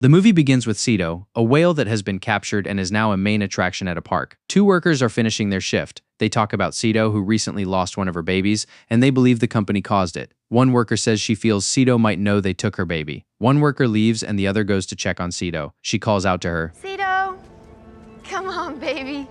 The movie begins with Ceto, a whale that has been captured and is now a main attraction at a park. Two workers are finishing their shift. They talk about Ceto, who recently lost one of her babies, and they believe the company caused it. One worker says she feels Ceto might know they took her baby. One worker leaves and the other goes to check on Ceto. She calls out to her, Ceto, come on, baby.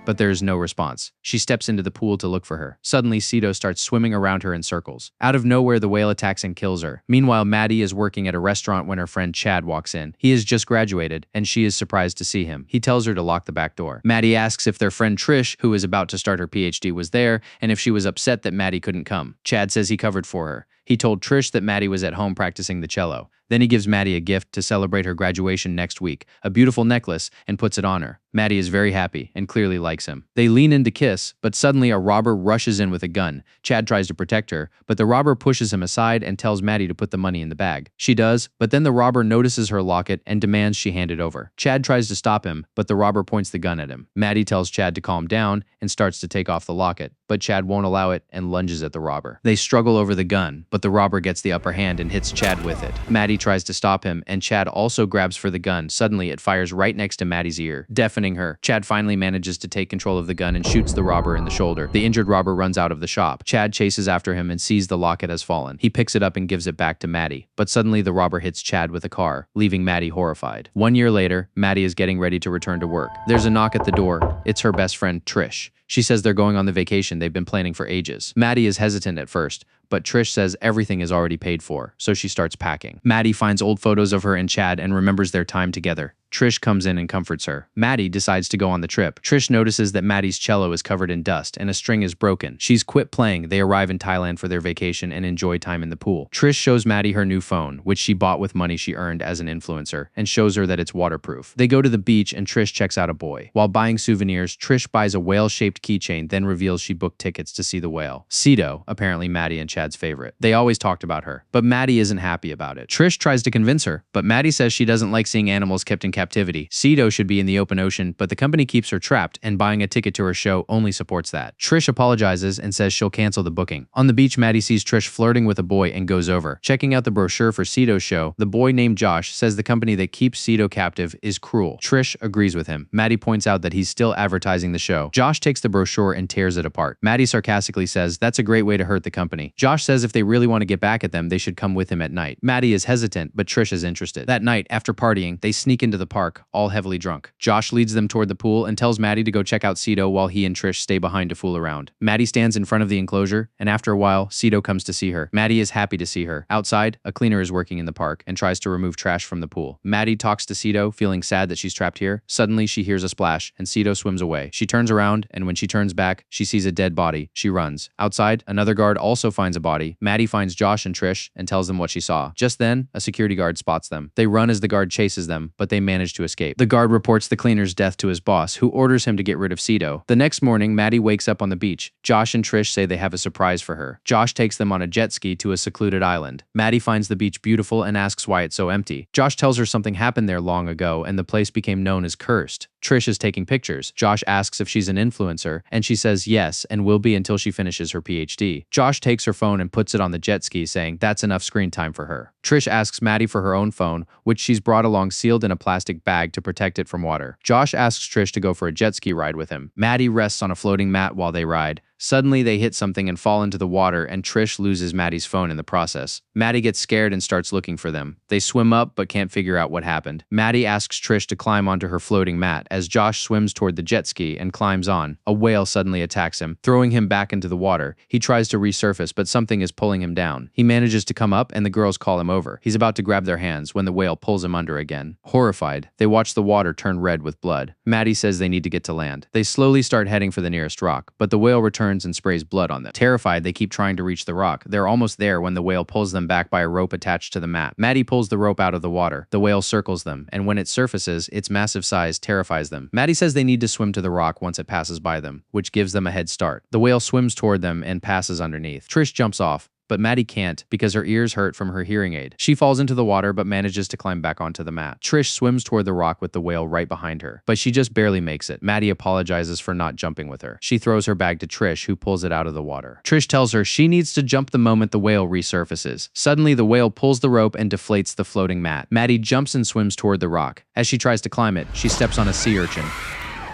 but there is no response. She steps into the pool to look for her. Suddenly, Ceto starts swimming around her in circles. Out of nowhere, the whale attacks and kills her. Meanwhile, Maddie is working at a restaurant when her friend Chad walks in. He has just graduated, and she is surprised to see him. He tells her to lock the back door. Maddie asks if their friend Trish, who is about to start her PhD, was there, and if she was upset that Maddie couldn't come. Chad says he covered for her. He told Trish that Maddie was at home practicing the cello. Then he gives Maddie a gift to celebrate her graduation next week, a beautiful necklace, and puts it on her. Maddie is very happy and clearly likes him. They lean in to kiss, but suddenly a robber rushes in with a gun. Chad tries to protect her, but the robber pushes him aside and tells Maddie to put the money in the bag. She does, but then the robber notices her locket and demands she hand it over. Chad tries to stop him, but the robber points the gun at him. Maddie tells Chad to calm down and starts to take off the locket, but Chad won't allow it and lunges at the robber. They struggle over the gun, but the robber gets the upper hand and hits Chad with it. Maddie tries to stop him, and Chad also grabs for the gun. Suddenly, it fires right next to Maddie's ear, deafening her. Chad finally manages to take control of the gun and shoots the robber in the shoulder. The injured robber runs out of the shop. Chad chases after him and sees the locket has fallen. He picks it up and gives it back to Maddie, but suddenly the robber hits Chad with a car, leaving Maddie horrified. 1 year later, Maddie is getting ready to return to work. There's a knock at the door. It's her best friend, Trish. She says they're going on the vacation they've been planning for ages. Maddie is hesitant at first, but Trish says everything is already paid for, so she starts packing. Maddie finds old photos of her and Chad and remembers their time together. Trish comes in and comforts her. Maddie decides to go on the trip. Trish notices that Maddie's cello is covered in dust and a string is broken. She's quit playing. They arrive in Thailand for their vacation and enjoy time in the pool. Trish shows Maddie her new phone, which she bought with money she earned as an influencer, and shows her that it's waterproof. They go to the beach and Trish checks out a boy. While buying souvenirs, Trish buys a whale-shaped keychain, then reveals she booked tickets to see the whale. Ceto, apparently Maddie and Chad's favorite. They always talked about her, but Maddie isn't happy about it. Trish tries to convince her, but Maddie says she doesn't like seeing animals kept in captivity. Ceto should be in the open ocean, but the company keeps her trapped, and buying a ticket to her show only supports that. Trish apologizes and says she'll cancel the booking. On the beach, Maddie sees Trish flirting with a boy and goes over. Checking out the brochure for Ceto's show, the boy named Josh says the company that keeps Ceto captive is cruel. Trish agrees with him. Maddie points out that he's still advertising the show. Josh takes the brochure and tears it apart. Maddie sarcastically says that's a great way to hurt the company. Josh says if they really want to get back at them, they should come with him at night. Maddie is hesitant, but Trish is interested. That night, after partying, they sneak into the park, all heavily drunk. Josh leads them toward the pool and tells Maddie to go check out Ceto while he and Trish stay behind to fool around. Maddie stands in front of the enclosure, and after a while, Ceto comes to see her. Maddie is happy to see her. Outside, a cleaner is working in the park and tries to remove trash from the pool. Maddie talks to Ceto, feeling sad that she's trapped here. Suddenly, she hears a splash, and Ceto swims away. She turns around, and when she turns back, she sees a dead body. She runs. Outside, another guard also finds a body. Maddie finds Josh and Trish and tells them what she saw. Just then, a security guard spots them. They run as the guard chases them, but they manage to escape. The guard reports the cleaner's death to his boss, who orders him to get rid of Ceto. The next morning, Maddie wakes up on the beach. Josh and Trish say they have a surprise for her. Josh takes them on a jet ski to a secluded island. Maddie finds the beach beautiful and asks why it's so empty. Josh tells her something happened there long ago and the place became known as cursed. Trish is taking pictures. Josh asks if she's an influencer, and she says yes and will be until she finishes her PhD. Josh takes her phone and puts it on the jet ski, saying that's enough screen time for her. Trish asks Maddie for her own phone, which she's brought along sealed in a plastic bag to protect it from water. Josh asks Trish to go for a jet ski ride with him. Maddie rests on a floating mat while they ride. Suddenly, they hit something and fall into the water, and Trish loses Maddie's phone in the process. Maddie gets scared and starts looking for them. They swim up, but can't figure out what happened. Maddie asks Trish to climb onto her floating mat. As Josh swims toward the jet ski and climbs on, a whale suddenly attacks him, throwing him back into the water. He tries to resurface, but something is pulling him down. He manages to come up, and the girls call him over. He's about to grab their hands when the whale pulls him under again. Horrified, they watch the water turn red with blood. Maddie says they need to get to land. They slowly start heading for the nearest rock, but the whale returns and sprays blood on them. Terrified, they keep trying to reach the rock. They're almost there when the whale pulls them back by a rope attached to the mat. Maddie pulls the rope out of the water. The whale circles them, and when it surfaces, its massive size terrifies them. Maddie says they need to swim to the rock once it passes by them, which gives them a head start. The whale swims toward them and passes underneath. Trish jumps off, but Maddie can't because her ears hurt from her hearing aid. She falls into the water but manages to climb back onto the mat. Trish swims toward the rock with the whale right behind her, but she just barely makes it. Maddie apologizes for not jumping with her. She throws her bag to Trish, who pulls it out of the water. Trish tells her she needs to jump the moment the whale resurfaces. Suddenly, the whale pulls the rope and deflates the floating mat. Maddie jumps and swims toward the rock. As she tries to climb it, she steps on a sea urchin.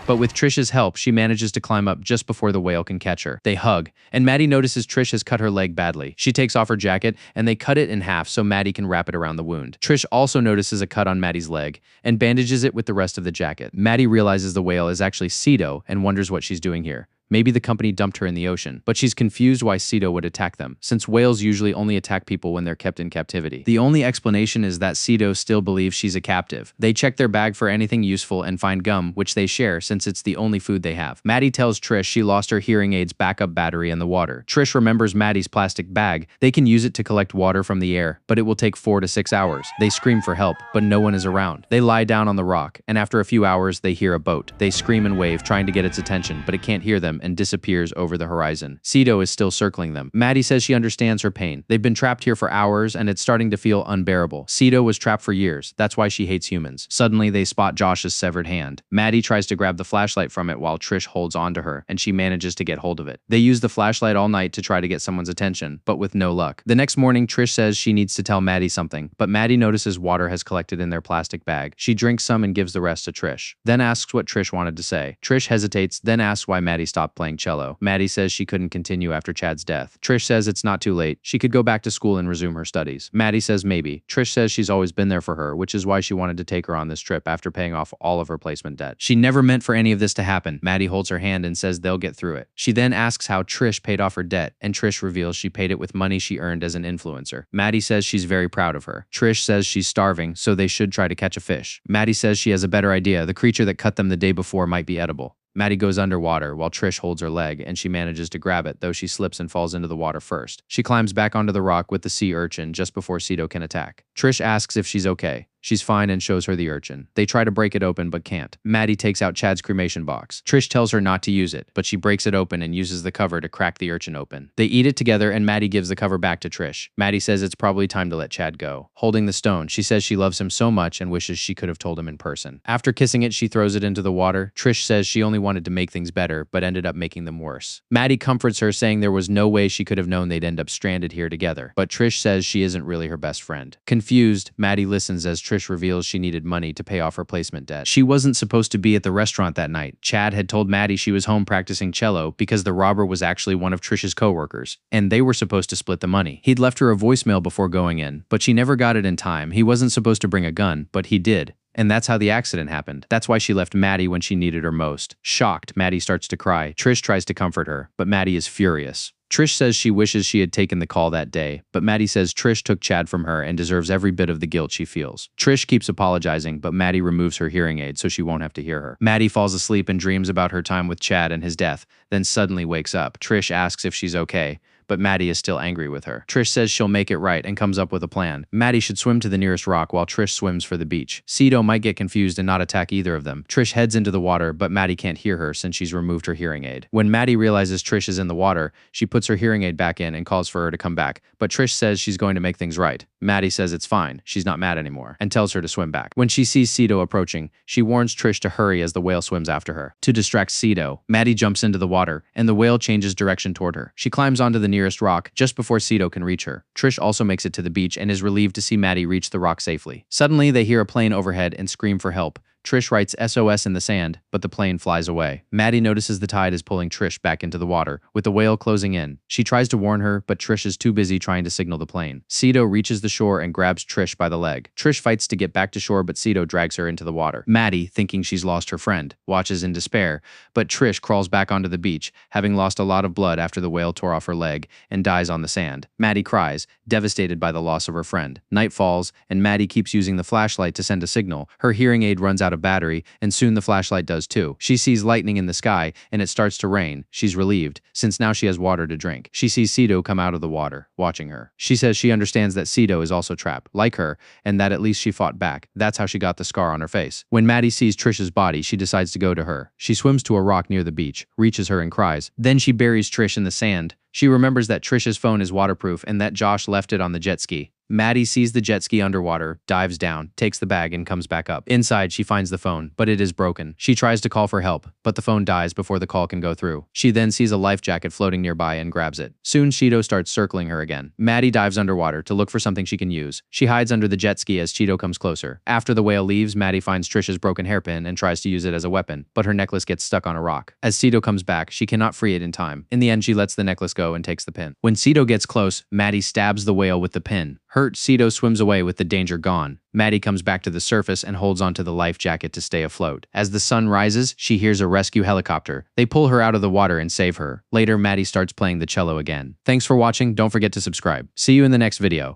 But with Trish's help, she manages to climb up just before the whale can catch her. They hug, and Maddie notices Trish has cut her leg badly. She takes off her jacket, and they cut it in half so Maddie can wrap it around the wound. Trish also notices a cut on Maddie's leg, and bandages it with the rest of the jacket. Maddie realizes the whale is actually Ceto and wonders what she's doing here. Maybe the company dumped her in the ocean, but she's confused why Ceto would attack them, since whales usually only attack people when they're kept in captivity. The only explanation is that Ceto still believes she's a captive. They check their bag for anything useful and find gum, which they share since it's the only food they have. Maddie tells Trish she lost her hearing aid's backup battery in the water. Trish remembers Maddie's plastic bag. They can use it to collect water from the air, but it will take 4 to 6 hours. They scream for help, but no one is around. They lie down on the rock, and after a few hours, they hear a boat. They scream and wave, trying to get its attention, but it can't hear them and disappears over the horizon. Ceto is still circling them. Maddie says she understands her pain. They've been trapped here for hours, and it's starting to feel unbearable. Ceto was trapped for years. That's why she hates humans. Suddenly, they spot Josh's severed hand. Maddie tries to grab the flashlight from it while Trish holds onto her, and she manages to get hold of it. They use the flashlight all night to try to get someone's attention, but with no luck. The next morning, Trish says she needs to tell Maddie something, but Maddie notices water has collected in their plastic bag. She drinks some and gives the rest to Trish, then asks what Trish wanted to say. Trish hesitates, then asks why Maddie stopped playing cello. Maddie says she couldn't continue after Chad's death. Trish says it's not too late. She could go back to school and resume her studies. Maddie says maybe. Trish says she's always been there for her, which is why she wanted to take her on this trip after paying off all of her placement debt. She never meant for any of this to happen. Maddie holds her hand and says they'll get through it. She then asks how Trish paid off her debt, and Trish reveals she paid it with money she earned as an influencer. Maddie says she's very proud of her. Trish says she's starving, so they should try to catch a fish. Maddie says she has a better idea. The creature that cut them the day before might be edible. Maddie goes underwater while Trish holds her leg, and she manages to grab it, though she slips and falls into the water first. She climbs back onto the rock with the sea urchin just before Ceto can attack. Trish asks if she's okay. She's fine and shows her the urchin. They try to break it open but can't. Maddie takes out Chad's cremation box. Trish tells her not to use it, but she breaks it open and uses the cover to crack the urchin open. They eat it together and Maddie gives the cover back to Trish. Maddie says it's probably time to let Chad go. Holding the stone, she says she loves him so much and wishes she could have told him in person. After kissing it, she throws it into the water. Trish says she only wanted to make things better, but ended up making them worse. Maddie comforts her, saying there was no way she could have known they'd end up stranded here together, but Trish says she isn't really her best friend. Confused, Maddie listens as Trish reveals she needed money to pay off her placement debt. She wasn't supposed to be at the restaurant that night. Chad had told Maddie she was home practicing cello because the robber was actually one of Trish's coworkers, and they were supposed to split the money. He'd left her a voicemail before going in, but she never got it in time. He wasn't supposed to bring a gun, but he did. And that's how the accident happened. That's why she left Maddie when she needed her most. Shocked, Maddie starts to cry. Trish tries to comfort her, but Maddie is furious. Trish says she wishes she had taken the call that day, but Maddie says Trish took Chad from her and deserves every bit of the guilt she feels. Trish keeps apologizing, but Maddie removes her hearing aid so she won't have to hear her. Maddie falls asleep and dreams about her time with Chad and his death, then suddenly wakes up. Trish asks if she's okay, but Maddie is still angry with her. Trish says she'll make it right and comes up with a plan. Maddie should swim to the nearest rock while Trish swims for the beach. Ceto might get confused and not attack either of them. Trish heads into the water, but Maddie can't hear her since she's removed her hearing aid. When Maddie realizes Trish is in the water, she puts her hearing aid back in and calls for her to come back, but Trish says she's going to make things right. Maddie says it's fine, she's not mad anymore, and tells her to swim back. When she sees Ceto approaching, she warns Trish to hurry as the whale swims after her. To distract Ceto, Maddie jumps into the water, and the whale changes direction toward her. She climbs onto the nearest rock just before Ceto can reach her. Trish also makes it to the beach and is relieved to see Maddie reach the rock safely. Suddenly, they hear a plane overhead and scream for help. Trish writes SOS in the sand, but the plane flies away. Maddie notices the tide is pulling Trish back into the water, with the whale closing in. She tries to warn her, but Trish is too busy trying to signal the plane. Ceto reaches the shore and grabs Trish by the leg. Trish fights to get back to shore, but Ceto drags her into the water. Maddie, thinking she's lost her friend, watches in despair, but Trish crawls back onto the beach, having lost a lot of blood after the whale tore off her leg, and dies on the sand. Maddie cries, devastated by the loss of her friend. Night falls, and Maddie keeps using the flashlight to send a signal. Her hearing aid runs out of battery, and soon the flashlight does too. She sees lightning in the sky, and it starts to rain. She's relieved, since now she has water to drink. She sees Ceto come out of the water, watching her. She says she understands that Ceto is also trapped, like her, and that at least she fought back. That's how she got the scar on her face. When Maddie sees Trish's body, she decides to go to her. She swims to a rock near the beach, reaches her and cries. Then she buries Trish in the sand. She remembers that Trish's phone is waterproof and that Josh left it on the jet ski. Maddie sees the jet ski underwater, dives down, takes the bag, and comes back up. Inside, she finds the phone, but it is broken. She tries to call for help, but the phone dies before the call can go through. She then sees a life jacket floating nearby and grabs it. Soon, Ceto starts circling her again. Maddie dives underwater to look for something she can use. She hides under the jet ski as Ceto comes closer. After the whale leaves, Maddie finds Trish's broken hairpin and tries to use it as a weapon, but her necklace gets stuck on a rock. As Ceto comes back, she cannot free it in time. In the end, she lets the necklace go and takes the pin. When Ceto gets close, Maddie stabs the whale with the pin. Hurt, Ceto swims away with the danger gone. Maddie comes back to the surface and holds onto the life jacket to stay afloat. As the sun rises, she hears a rescue helicopter. They pull her out of the water and save her. Later, Maddie starts playing the cello again. Thanks for watching. Don't forget to subscribe. See you in the next video.